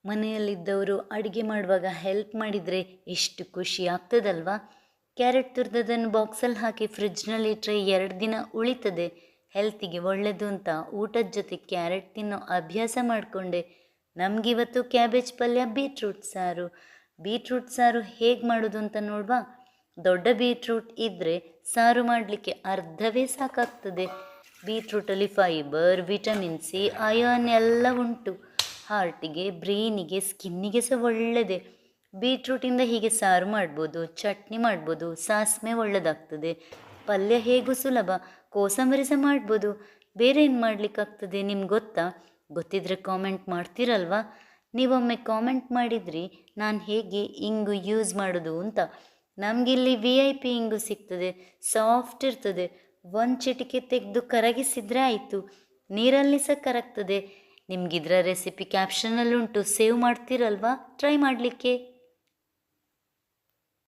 ಮನೆಯಲ್ಲಿದ್ದವರು ಅಡುಗೆ ಮಾಡುವಾಗ ಹೆಲ್ಪ್ ಮಾಡಿದರೆ ಎಷ್ಟು ಖುಷಿ ಆಗ್ತದಲ್ವಾ. ಕ್ಯಾರೆಟ್ ತುರಿದದನ್ನು ಬಾಕ್ಸಲ್ಲಿ ಹಾಕಿ ಫ್ರಿಡ್ಜ್ನಲ್ಲಿ ಇಟ್ಟರೆ 2 ದಿನ ಉಳಿತದೆ. ಹೆಲ್ತಿಗೆ ಒಳ್ಳೆಯದು ಅಂತ ಊಟದ ಜೊತೆ ಕ್ಯಾರೆಟ್ ತಿನ್ನೋ ಅಭ್ಯಾಸ ಮಾಡಿಕೊಂಡೆ. ನಮಗಿವತ್ತು ಕ್ಯಾಬೇಜ್ ಪಲ್ಯ, ಬೀಟ್ರೂಟ್ ಸಾರು ಹೇಗೆ ಮಾಡೋದು ಅಂತ ನೋಡುವ. ದೊಡ್ಡ ಬೀಟ್ರೂಟ್ ಇದ್ದರೆ ಸಾರು ಮಾಡಲಿಕ್ಕೆ ಅರ್ಧವೇ ಸಾಕಾಗ್ತದೆ. ಬೀಟ್ರೂಟಲ್ಲಿ ಫೈಬರ್, ವಿಟಮಿನ್ ಸಿ, ಅಯಾನ್ ಎಲ್ಲ ಉಂಟು. ಹಾರ್ಟಿಗೆ, ಬ್ರೈನಿಗೆ, ಸ್ಕಿನ್ನಿಗೆ ಸಹ ಒಳ್ಳೆಯದೇ. ಬೀಟ್ರೂಟಿಂದ ಹೀಗೆ ಸಾರು ಮಾಡ್ಬೋದು, ಚಟ್ನಿ ಮಾಡ್ಬೋದು, ಸಾಸ್ಮೆ ಒಳ್ಳೆಯದಾಗ್ತದೆ. ಪಲ್ಯ ಹೇಗೂ ಸುಲಭ, ಕೋಸಂಬರಿ ಸಹ ಮಾಡ್ಬೋದು. ಬೇರೆ ಏನು ಮಾಡಲಿಕ್ಕಾಗ್ತದೆ ನಿಮ್ಗೆ ಗೊತ್ತಾ? ಗೊತ್ತಿದ್ರೆ ಕಾಮೆಂಟ್ ಮಾಡ್ತೀರಲ್ವಾ? ನೀವೊಮ್ಮೆ ಕಾಮೆಂಟ್ ಮಾಡಿದ್ರಿ ನಾನು ಹೇಗೆ ಇಂಗು ಯೂಸ್ ಮಾಡೋದು ಅಂತ. ನಮಗಿಲ್ಲಿ VIP ಇಂಗು ಸಿಗ್ತದೆ, ಸಾಫ್ಟ್ ಇರ್ತದೆ. 1 ಚಿಟಿಕೆ ತೆಗೆದು ಕರಗಿಸಿದರೆ ಆಯಿತು, ನೀರಲ್ಲಿ ಸಹ ಕರಗ್ತದೆ. ನಿಮಗಿದ್ರ ರೆಸಿಪಿ ಕ್ಯಾಪ್ಷನಲ್ಲುಂಟು, ಸೇವ್ ಮಾಡ್ತೀರಲ್ವಾ ಟ್ರೈ ಮಾಡಲಿಕ್ಕೆ.